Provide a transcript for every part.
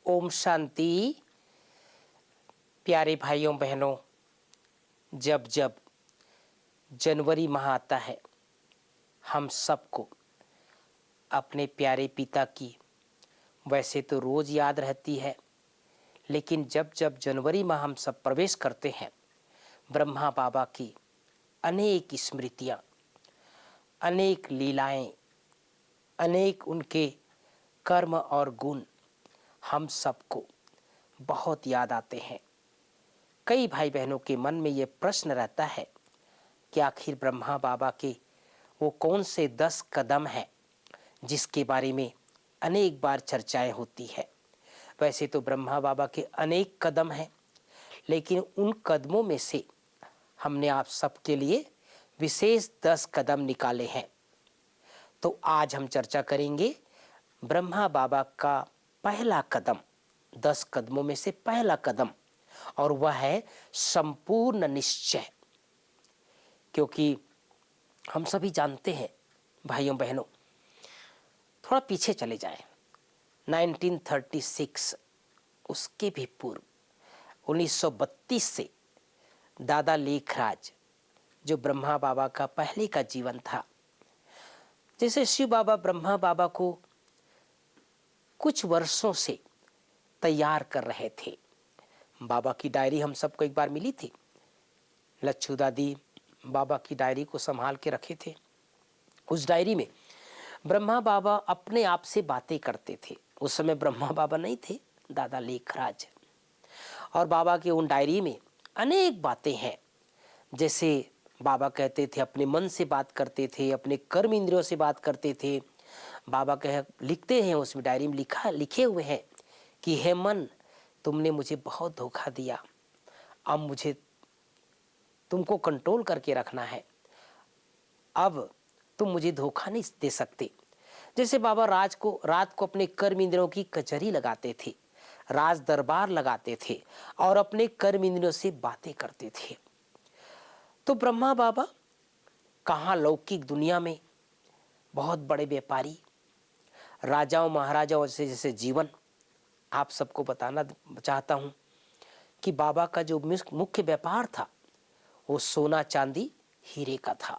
ओम शांति। प्यारे भाइयों बहनों, जब जब जनवरी माह आता है हम सबको अपने प्यारे पिता की वैसे तो रोज़ याद रहती है, लेकिन जब जब जनवरी माह हम सब प्रवेश करते हैं ब्रह्मा बाबा की अनेक स्मृतियाँ, अनेक लीलाएं, अनेक उनके कर्म और गुण हम सबको बहुत याद आते हैं। कई भाई बहनों के मन में ये प्रश्न रहता है कि आखिर ब्रह्मा बाबा के वो कौन से 10 कदम हैं जिसके बारे में अनेक बार चर्चाएं होती है। वैसे तो ब्रह्मा बाबा के अनेक कदम हैं, लेकिन उन कदमों में से हमने आप सबके लिए विशेष 10 कदम निकाले हैं। तो आज हम चर्चा करेंगे ब्रह्मा बाबा का पहला कदम, 10 कदमों में से पहला कदम, और वह है संपूर्ण निश्चय। क्योंकि हम सभी जानते हैं भाइयों बहनों, थोड़ा पीछे चले जाएं, 1936 उसके भी पूर्व 1932 से दादा लेखराज, जो ब्रह्मा बाबा का पहले का जीवन था, जैसे शिव बाबा ब्रह्मा बाबा को कुछ वर्षों से तैयार कर रहे थे। बाबा की डायरी हम सबको एक बार मिली थी, लच्छू दादी बाबा की डायरी को संभाल के रखे थे। उस डायरी में ब्रह्मा बाबा अपने आप से बातें करते थे। उस समय ब्रह्मा बाबा नहीं थे, दादा लेखराज। और बाबा के उन डायरी में अनेक बातें हैं। जैसे बाबा कहते थे, अपने मन से बात करते थे, अपने कर्म इंद्रियों से बात करते थे। बाबा लिखते हैं, उसमें डायरी में लिखे हुए हैं कि हे मन, तुमने मुझे बहुत धोखा दिया, अब मुझे तुमको कंट्रोल करके रखना है, अब तुम मुझे धोखा नहीं दे सकते। जैसे बाबा रात को अपने कर्म इंद्रियों की कचहरी लगाते थे, राज दरबार लगाते थे और अपने कर्म इंद्रियों से बातें करते थे। तो ब्रह्मा बाबा कहाँ लौकिक दुनिया में बहुत बड़े व्यापारी, राजाओं महाराजाओं से जैसे जीवन आप सबको बताना चाहता हूँ कि बाबा का जो मुख्य व्यापार था वो सोना चांदी हीरे का था।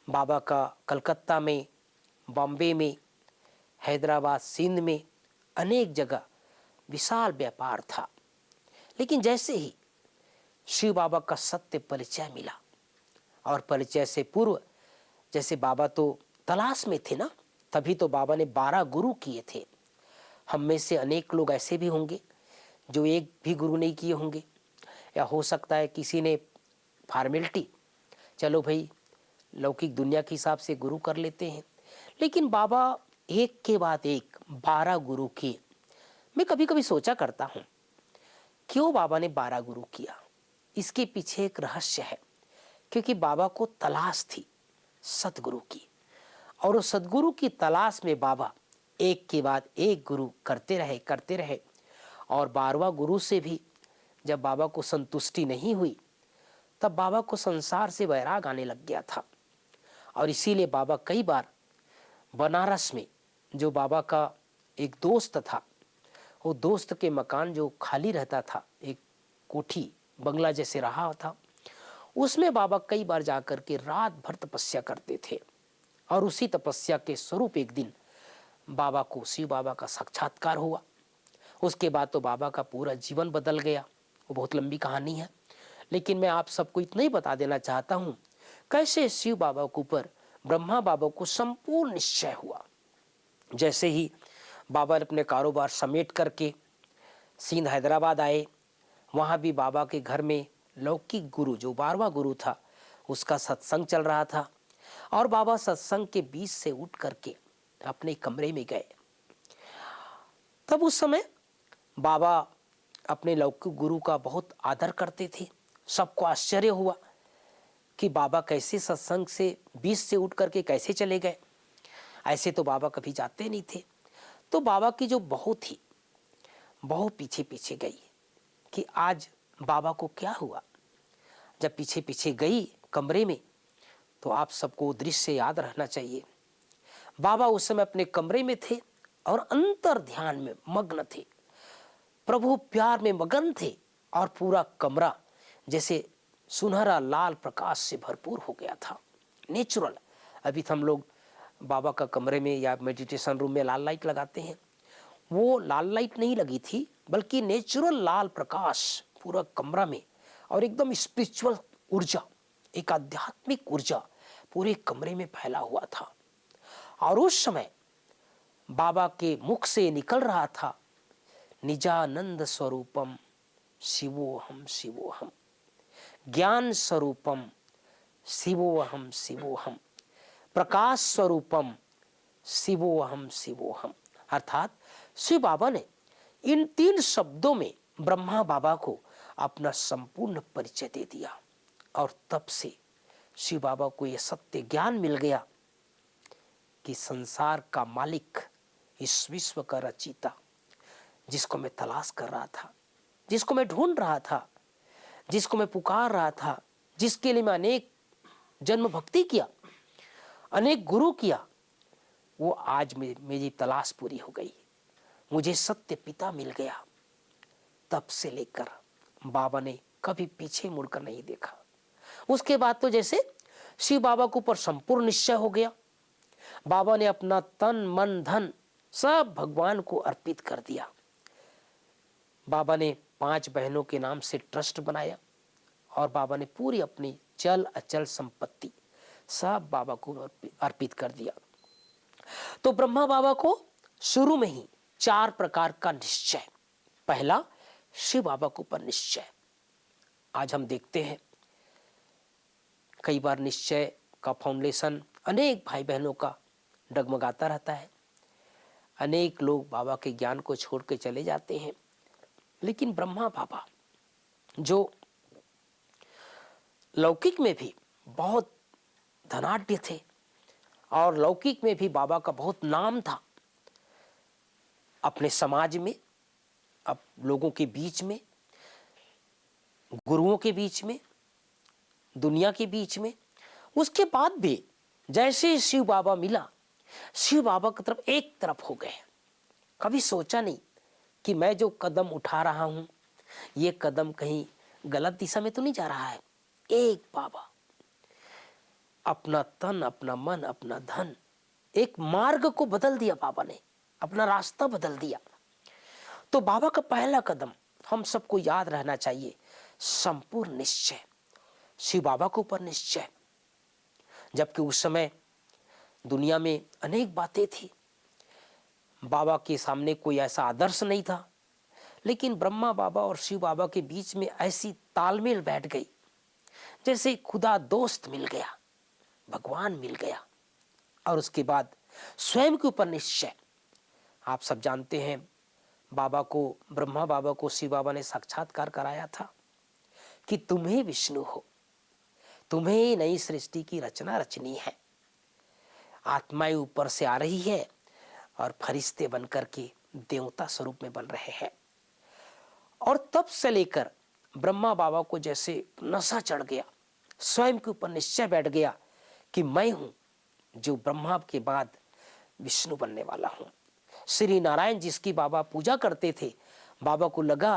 बाबा का कलकत्ता में, बॉम्बे में, हैदराबाद, सिंध में अनेक जगह विशाल व्यापार था। लेकिन जैसे ही शिव बाबा का सत्य परिचय मिला, और परिचय से पूर्व जैसे बाबा तो तलाश में थे ना, तभी तो बाबा ने 12 गुरु किए थे। हम में से अनेक लोग ऐसे भी होंगे जो एक भी गुरु नहीं किए होंगे, या हो सकता है किसी ने फॉर्मेलिटी, चलो भाई लौकिक दुनिया के हिसाब से गुरु कर लेते हैं। लेकिन बाबा एक के बाद एक 12 गुरु किए। मैं कभी कभी सोचा करता हूँ क्यों बाबा ने 12 गुरु किया। इसके पीछे एक रहस्य है, क्योंकि बाबा को तलाश थी सतगुरु की, और उस सदगुरु की तलाश में बाबा एक के बाद एक गुरु करते रहे। और 12वां गुरु से भी जब बाबा को संतुष्टि नहीं हुई, तब बाबा को संसार से वैराग आने लग गया था। और इसीलिए बाबा कई बार बनारस में, जो बाबा का एक दोस्त था, वो दोस्त के मकान जो खाली रहता था, एक कोठी बंगला जैसे रहा था, उसमें बाबा कई बार जाकर के रात भर तपस्या करते थे। और उसी तपस्या के स्वरूप एक दिन बाबा को शिव बाबा का साक्षात्कार हुआ। उसके बाद तो बाबा का पूरा जीवन बदल गया। वो बहुत लंबी कहानी है, लेकिन मैं आप सबको इतना ही बता देना चाहता हूँ कैसे शिव बाबा के ऊपर ब्रह्मा बाबा को संपूर्ण निश्चय हुआ। जैसे ही बाबा ने अपने कारोबार समेट करके सिंध हैदराबाद आए, वहाँ भी बाबा के घर में लौकिक गुरु, जो 12वां गुरु था, उसका सत्संग चल रहा था। और बाबा सत्संग के बीच से उठ करके अपने कमरे में गए। तब उस समय बाबा अपने लौकिक गुरु का बहुत आदर करते थे। सबको आश्चर्य हुआ कि बाबा कैसे सत्संग से बीच से उठ करके कैसे चले गए, ऐसे तो बाबा कभी जाते नहीं थे। तो बाबा की जो बहू थी, बहू पीछे पीछे गई कि आज बाबा को क्या हुआ। जब पीछे पीछे गई कमरे में, तो आप सबको दृश्य याद रहना चाहिए। बाबा उस समय अपने कमरे में थे और अंतर ध्यान में मग्न थे। प्रभु प्यार में मगन थे और पूरा कमरा जैसे सुनहरा लाल प्रकाश से भरपूर हो गया था, नेचुरल। अभी तो हम लोग बाबा का कमरे में या मेडिटेशन रूम में लाल लाइट लगाते हैं, वो लाल लाइट नहीं लगी थी, बल्कि नेचुरल लाल प्रकाश पूरा कमरा में, और एकदम स्पिरिचुअल ऊर्जा, एक आध्यात्मिक ऊर्जा पूरे कमरे में फैला हुआ था। और उस समय बाबा के मुख से निकल रहा था, निजानंद स्वरूपम शिवोहम शिवोहम, ज्ञान स्वरूपम शिवोहम शिवोहम, प्रकाश स्वरूपम शिवोहम शिवोहम। अर्थात शिव बाबा ने इन 3 शब्दों में ब्रह्मा बाबा को अपना संपूर्ण परिचय दे दिया। और तब से शिव बाबा को यह सत्य ज्ञान मिल गया कि संसार का मालिक, इस विश्व का रचयिता, जिसको मैं तलाश कर रहा था, जिसको मैं ढूंढ रहा था, जिसको मैं पुकार रहा था, जिसके लिए मैं अनेक जन्म भक्ति किया, अनेक गुरु किया, वो आज मेरी तलाश पूरी हो गई, मुझे सत्य पिता मिल गया। तब से लेकर बाबा ने कभी पीछे मुड़कर नहीं देखा। उसके बाद तो जैसे शिव बाबा के ऊपर संपूर्ण निश्चय हो गया। बाबा ने अपना तन मन धन सब भगवान को अर्पित कर दिया। बाबा ने 5 बहनों के नाम से ट्रस्ट बनाया और बाबा ने पूरी अपनी चल अचल संपत्ति सब बाबा को अर्पित कर दिया। तो ब्रह्मा बाबा को शुरू में ही 4 प्रकार का निश्चय। पहला, शिव बाबा के ऊपर निश्चय। आज हम देखते हैं कई बार निश्चय का फाउंडेशन अनेक भाई बहनों का डगमगाता रहता है, अनेक लोग बाबा के ज्ञान को छोड़ के चले जाते हैं। लेकिन ब्रह्मा बाबा जो लौकिक में भी बहुत धनाढ्य थे और लौकिक में भी बाबा का बहुत नाम था, अपने समाज में, अब लोगों के बीच में, गुरुओं के बीच में, दुनिया के बीच में, उसके बाद भी जैसे शिव बाबा मिला, शिव बाबा की तरफ एक तरफ हो गए। कभी सोचा नहीं कि मैं जो कदम उठा रहा हूं ये कदम कहीं गलत दिशा में तो नहीं जा रहा है। एक बाबा अपना तन, अपना मन, अपना धन, एक मार्ग को बदल दिया बाबा ने, अपना रास्ता बदल दिया। तो बाबा का पहला कदम हम सबको याद रहना चाहिए, संपूर्ण निश्चय, शिव बाबा के ऊपर निश्चय। जबकि उस समय दुनिया में अनेक बातें थी, बाबा के सामने कोई ऐसा आदर्श नहीं था, लेकिन ब्रह्मा बाबा और शिव बाबा के बीच में ऐसी तालमेल बैठ गई जैसे खुदा दोस्त मिल गया, भगवान मिल गया। और उसके बाद स्वयं के ऊपर निश्चय। आप सब जानते हैं बाबा को, ब्रह्मा बाबा को शिव बाबा ने साक्षात्कार कराया था कि तुम ही विष्णु हो, तुम्हें ही नई सृष्टि की रचना रचनी है। आत्माएं ऊपर से आ रही है और फरिश्ते बनकर के देवता स्वरूप में बन रहे हैं। और तब से लेकर ब्रह्मा बाबा को जैसे नशा चढ़ गया, स्वयं के ऊपर निश्चय बैठ गया कि मैं हूं जो ब्रह्मा के बाद विष्णु बनने वाला हूं। श्री नारायण जिसकी बाबा पूजा करते थे, बाबा को लगा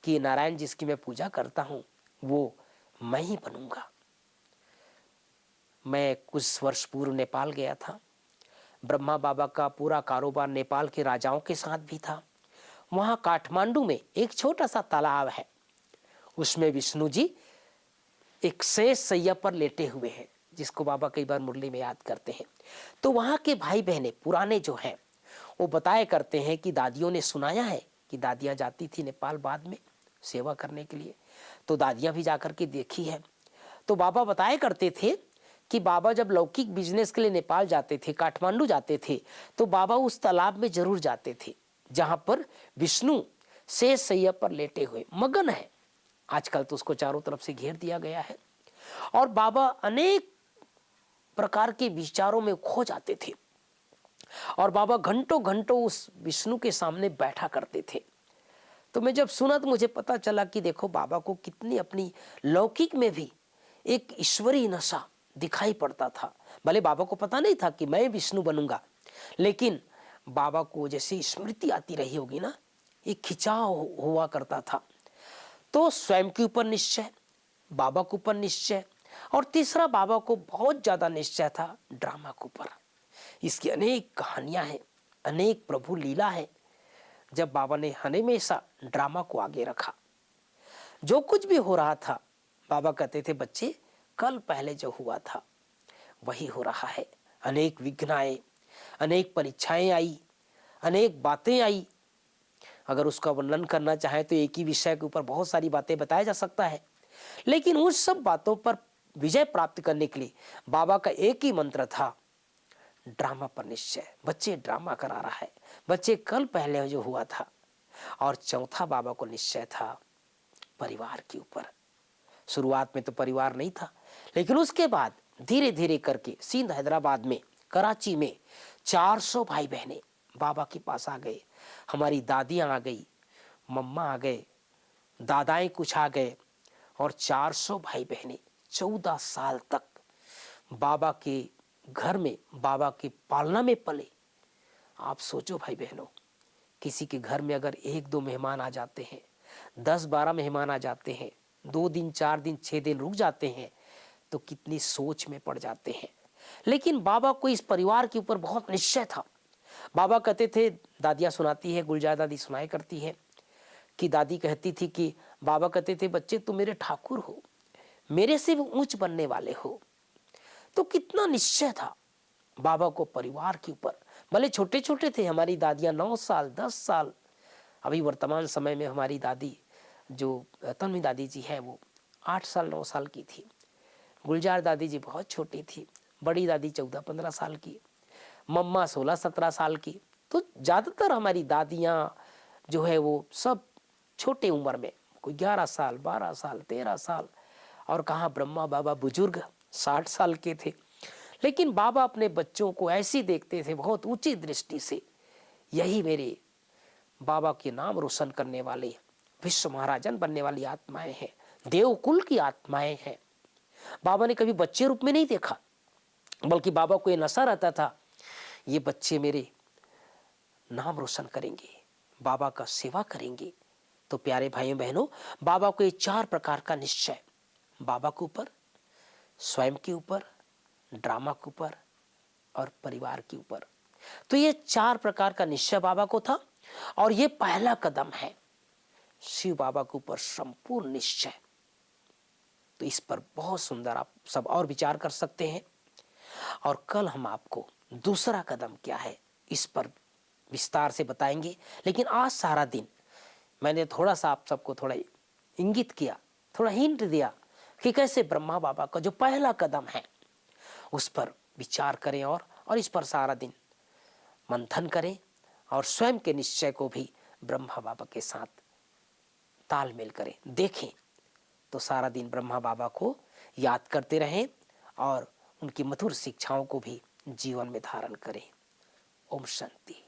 कि नारायण जिसकी मैं पूजा करता हूं वो मैं ही बनूंगा। मैं कुछ वर्ष पूर्व नेपाल गया था। ब्रह्मा बाबा का पूरा कारोबार नेपाल के राजाओं के साथ भी था। वहां काठमांडू में एक छोटा सा तालाब है, उसमें विष्णु जी एक शेष सैया पर लेटे हुए हैं, जिसको बाबा कई बार मुरली में याद करते हैं। तो वहां के भाई बहने पुराने जो हैं वो बताया करते हैं कि दादियों ने सुनाया है कि दादियां जाती थी नेपाल बाद में सेवा करने के लिए, तो दादियां भी जाकर के देखी है। तो बाबा बताया करते थे कि बाबा जब लौकिक बिजनेस के लिए नेपाल जाते थे, काठमांडू जाते थे, तो बाबा उस तालाब में जरूर जाते थे जहां पर विष्णु शेष सैया पर लेटे हुए मगन है। आजकल तो उसको चारों तरफ से घेर दिया गया है। और बाबा अनेक प्रकार के विचारों में खो जाते थे और बाबा घंटों घंटों उस विष्णु के सामने बैठा करते थे। तो मैं जब सुना तो मुझे पता चला कि देखो बाबा को कितनी अपनी लौकिक में भी एक ईश्वरीय नशा दिखाई पड़ता था। भले बाबा को पता नहीं था कि मैं विष्णु बनूंगा, लेकिन बाबा को जैसे स्मृति आती रही होगी ना, एक खिंचाव हुआ करता था। तो स्वयं के ऊपर निश्चय, बाबा के ऊपर निश्चय, और तीसरा बाबा को बहुत ज्यादा निश्चय था ड्रामा के ऊपर। इसकी अनेक कहानियां हैं, अनेक प्रभु लीला है, जब बाबा ने हमेशा ड्रामा को आगे रखा। जो कुछ भी हो रहा था बाबा कहते थे बच्चे कल पहले जो हुआ था वही हो रहा है। अनेक विघ्न आए, अनेक परीक्षाएं आई, अनेक बातें आई। अगर उसका वर्णन करना चाहे तो एक ही विषय के ऊपर बहुत सारी बातें बताया जा सकता है, लेकिन उन सब बातों पर विजय प्राप्त करने के लिए बाबा का एक ही मंत्र था, ड्रामा पर निश्चय। बच्चे ड्रामा करा रहा है, बच्चे कल पहले जो हुआ था। और चौथा बाबा को निश्चय था परिवार के ऊपर। शुरुआत में तो परिवार नहीं था, लेकिन उसके बाद धीरे धीरे करके सिंध, हैदराबाद में, कराची में 400 भाई बहनें बाबा के पास आ गए। हमारी दादियां आ गई, मम्मा आ गए, दादाएं कुछ आ गए, और 400 भाई बहनें 14 साल तक बाबा के घर में, बाबा की पालना में पले। आप सोचो भाई बहनों, किसी के घर में अगर 1-2 मेहमान आ जाते हैं, 10-12 मेहमान आ जाते हैं, 2 दिन, 4 दिन, 6 दिन रुक जाते हैं, तो कितनी सोच में पड़ जाते हैं। लेकिन बाबा को इस परिवार के ऊपर बहुत निश्चय था। बाबा कहते थे, दादियाँ सुनाती है, गुलजार दादी सुनाया करती है कि दादी कहती थी कि बाबा कहते थे बच्चे तुम मेरे ठाकुर हो, मेरे से भी ऊंच बनने वाले हो। तो कितना निश्चय था बाबा को परिवार के ऊपर। भले छोटे छोटे थे, हमारी दादियाँ 9 साल, 10 साल, अभी वर्तमान समय में हमारी दादी जो तन्वी दादी जी है वो 8 साल 9 साल की थी। गुलजार दादी जी बहुत छोटी थी, बड़ी दादी 14-15 साल की, मम्मा 16-17 साल की। तो ज़्यादातर हमारी दादियाँ जो है वो सब छोटे उम्र में, कोई 11 साल, 12 साल, 13 साल, और कहाँ ब्रह्मा बाबा बुजुर्ग 60 साल के थे। लेकिन बाबा अपने बच्चों को ऐसी देखते थे बहुत ऊंची दृष्टि से, यही मेरे बाबा के नाम रोशन करने वाले, विश्व महाराजन बनने वाली आत्माएं हैं, देवकुल की आत्माएं हैं। बाबा ने कभी बच्चे रूप में नहीं देखा, बल्कि बाबा को ये नशा रहता था, ये बच्चे मेरे नाम रोशन करेंगे, बाबा का सेवा करेंगे। तो प्यारे भाइयों बहनों, बाबा को ये 4 प्रकार का निश्चय, बाबा के ऊपर, स्वयं के ऊपर, ड्रामा के ऊपर और परिवार के ऊपर। तो ये 4 प्रकार का निश्चय बाबा को था, और ये पहला कदम है शिव बाबा के ऊपर संपूर्ण निश्चय। तो इस पर बहुत सुंदर आप सब और विचार कर सकते हैं, और कल हम आपको दूसरा कदम क्या है इस पर विस्तार से बताएंगे। लेकिन आज सारा दिन मैंने थोड़ा सा आप सबको थोड़ा इंगित किया, थोड़ा हिंट दिया कि कैसे ब्रह्मा बाबा का जो पहला कदम है उस पर विचार करें, और इस पर सारा दिन मंथन करें, और स्वयं के निश्चय को भी ब्रह्मा बाबा के साथ तालमेल करें। देखें तो सारा दिन ब्रह्मा बाबा को याद करते रहें, और उनकी मधुर शिक्षाओं को भी जीवन में धारण करें। ओम शांति।